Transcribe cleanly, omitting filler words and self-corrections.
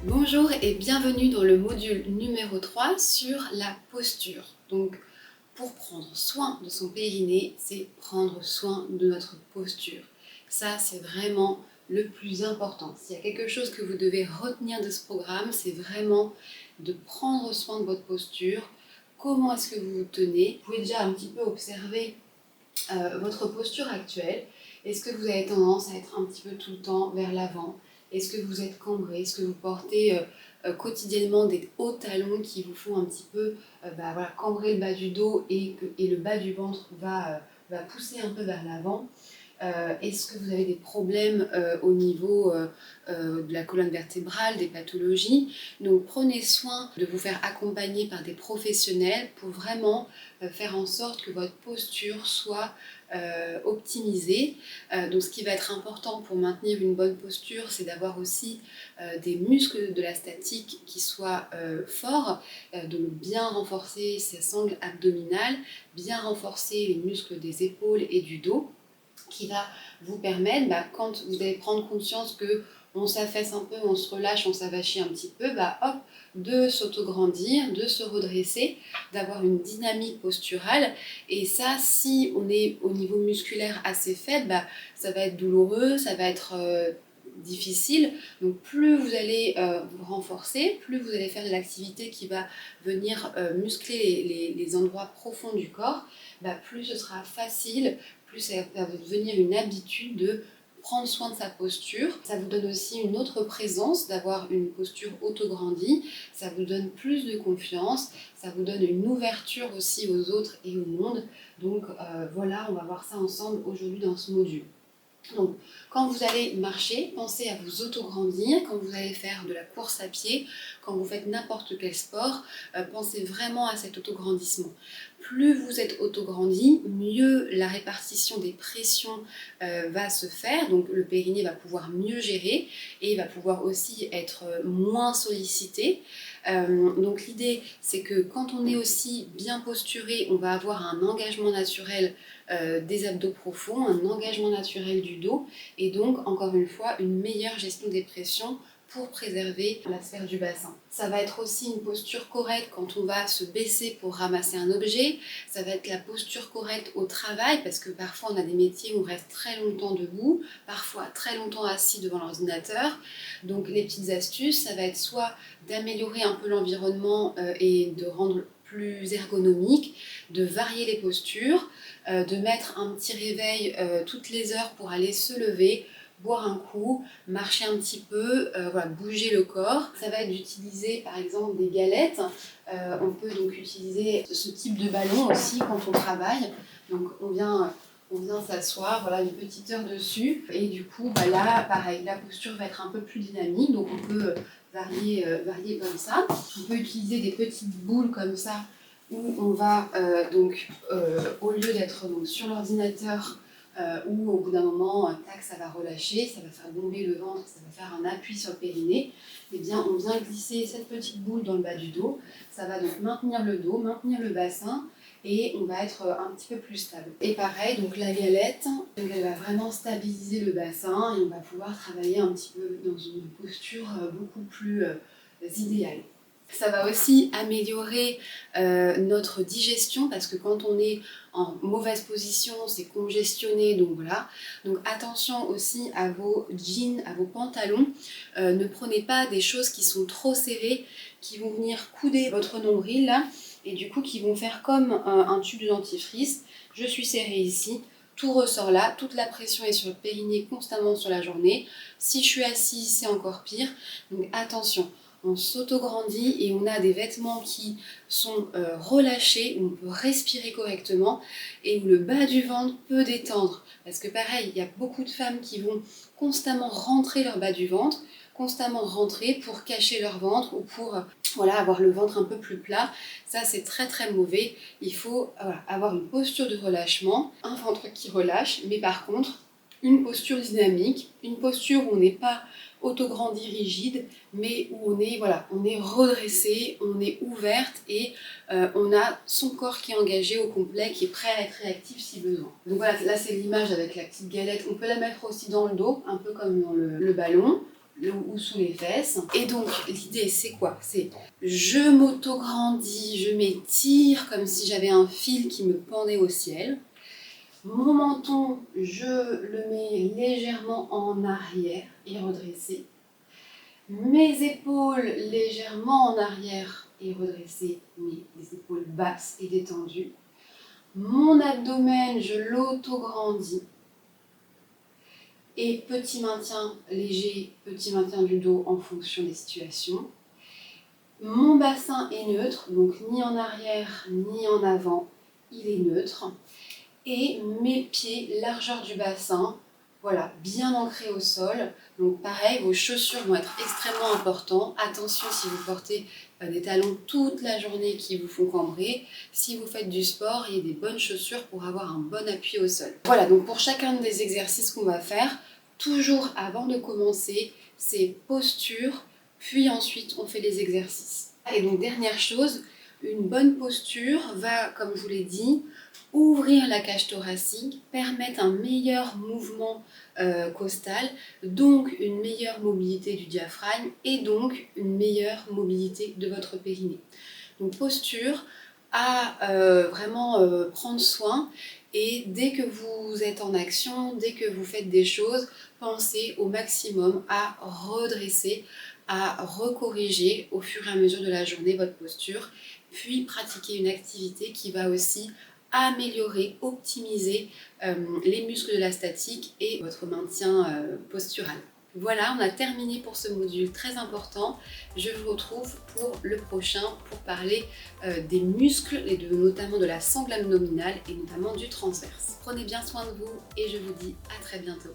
Bonjour et bienvenue dans le module numéro 3 sur la posture. Donc, pour prendre soin de son périnée, c'est prendre soin de notre posture. Ça, c'est vraiment le plus important. S'il y a quelque chose que vous devez retenir de ce programme, c'est vraiment de prendre soin de votre posture. Comment est-ce que vous vous tenez? Vous pouvez déjà un petit peu observer votre posture actuelle. Est-ce que vous avez tendance à être un petit peu tout le temps vers l'avant? Est-ce que vous êtes cambré? Est-ce que vous portez quotidiennement des hauts talons qui vous font un petit peu cambrer le bas du dos et le bas du ventre va pousser un peu vers l'avant? Est-ce que vous avez des problèmes au niveau de la colonne vertébrale, des pathologies? Donc prenez soin de vous faire accompagner par des professionnels pour vraiment faire en sorte que votre posture soit optimisée. Donc ce qui va être important pour maintenir une bonne posture, c'est d'avoir aussi des muscles de la statique qui soient forts, donc bien renforcer ses sangles abdominales, bien renforcer les muscles des épaules et du dos, qui va vous permettre, quand vous allez prendre conscience que on s'affaisse un peu, on se relâche, on s'avachit un petit peu, de s'autograndir, de se redresser, d'avoir une dynamique posturale. Et ça, si on est au niveau musculaire assez faible, ça va être douloureux, ça va être difficile. Donc plus vous allez vous renforcer, plus vous allez faire de l'activité qui va venir muscler les endroits profonds du corps, plus ce sera facile, plus ça va devenir une habitude de prendre soin de sa posture. Ça vous donne aussi une autre présence, d'avoir une posture autograndie, ça vous donne plus de confiance, ça vous donne une ouverture aussi aux autres et au monde. Donc voilà, on va voir ça ensemble aujourd'hui dans ce module. Donc, quand vous allez marcher, pensez à vous autograndir. Quand vous allez faire de la course à pied, quand vous faites n'importe quel sport, pensez vraiment à cet autograndissement. Plus vous êtes autograndi, mieux la répartition des pressions va se faire. Donc, le périnée va pouvoir mieux gérer et va pouvoir aussi être moins sollicité. Donc, l'idée, c'est que quand on est aussi bien posturé, on va avoir un engagement naturel des abdos profonds, un engagement naturel du dos et donc encore une fois une meilleure gestion des pressions pour préserver la sphère du bassin. Ça va être aussi une posture correcte quand on va se baisser pour ramasser un objet, ça va être la posture correcte au travail parce que parfois on a des métiers où on reste très longtemps debout, parfois très longtemps assis devant l'ordinateur. Donc les petites astuces, ça va être soit d'améliorer un peu l'environnement et de rendre plus ergonomique, de varier les postures, de mettre un petit réveil toutes les heures pour aller se lever, boire un coup, marcher un petit peu, bouger le corps. Ça va être d'utiliser par exemple des galettes. On peut donc utiliser ce type de ballon aussi quand on travaille. Donc on vient s'asseoir, voilà, une petite heure dessus. Et du coup, là, pareil, la posture va être un peu plus dynamique. Donc on peut varier comme ça. On peut utiliser des petites boules comme ça où on va au lieu d'être donc, sur l'ordinateur où au bout d'un moment, tac, ça va relâcher, ça va faire bomber le ventre, ça va faire un appui sur le périnée, eh bien on vient glisser cette petite boule dans le bas du dos, ça va donc maintenir le dos, maintenir le bassin et on va être un petit peu plus stable. Et pareil, donc la galette, donc elle va vraiment stabiliser le bassin et on va pouvoir travailler un petit peu dans une posture beaucoup plus idéale. Ça va aussi améliorer notre digestion parce que quand on est en mauvaise position, c'est congestionné, donc voilà. Donc attention aussi à vos jeans, à vos pantalons. Ne prenez pas des choses qui sont trop serrées, qui vont venir couder votre nombril là, et du coup qui vont faire comme un tube de dentifrice. Je suis serrée ici, tout ressort là, toute la pression est sur le périnée constamment sur la journée. Si je suis assise, c'est encore pire. Donc attention. On s'autograndit et on a des vêtements qui sont relâchés, où on peut respirer correctement et où le bas du ventre peut détendre. Parce que pareil, il y a beaucoup de femmes qui vont constamment rentrer leur bas du ventre, constamment rentrer pour cacher leur ventre ou pour avoir le ventre un peu plus plat. Ça, c'est très très mauvais. Il faut avoir une posture de relâchement, un ventre qui relâche, mais par contre, une posture dynamique, une posture où on n'est pas autograndi rigide, mais où on est redressé, on est ouverte et on a son corps qui est engagé au complet, qui est prêt à être réactif si besoin. Donc voilà, là c'est l'image avec la petite galette. On peut la mettre aussi dans le dos, un peu comme dans le ballon. ou sous les fesses. Et donc l'idée c'est quoi? C'est je m'auto-grandis, je m'étire comme si j'avais un fil qui me pendait au ciel. Mon menton, je le mets légèrement en arrière et redressé. Mes épaules légèrement en arrière et redressées, mais les épaules basses et détendues. Mon abdomen, je l'auto-grandis. Et petit maintien léger, petit maintien du dos en fonction des situations. Mon bassin est neutre, donc ni en arrière ni en avant, il est neutre. Et mes pieds, largeur du bassin, voilà, bien ancrés au sol. Donc pareil, vos chaussures vont être extrêmement importantes. Attention si vous portez des talons toute la journée qui vous font cambrer. Si vous faites du sport, il y a des bonnes chaussures pour avoir un bon appui au sol. Voilà, donc pour chacun des exercices qu'on va faire, toujours avant de commencer, c'est posture, puis ensuite on fait les exercices. Et donc dernière chose, une bonne posture va, comme je vous l'ai dit, ouvrir la cage thoracique, permettre un meilleur mouvement costal, donc une meilleure mobilité du diaphragme et donc une meilleure mobilité de votre périnée. Donc posture à vraiment prendre soin, et dès que vous êtes en action, dès que vous faites des choses, pensez au maximum à redresser, à recorriger au fur et à mesure de la journée votre posture, puis pratiquer une activité qui va aussi améliorer, optimiser les muscles de la statique et votre maintien postural. Voilà, on a terminé pour ce module très important. Je vous retrouve pour le prochain pour parler des muscles et notamment de la sangle abdominale et notamment du transverse. Prenez bien soin de vous et je vous dis à très bientôt.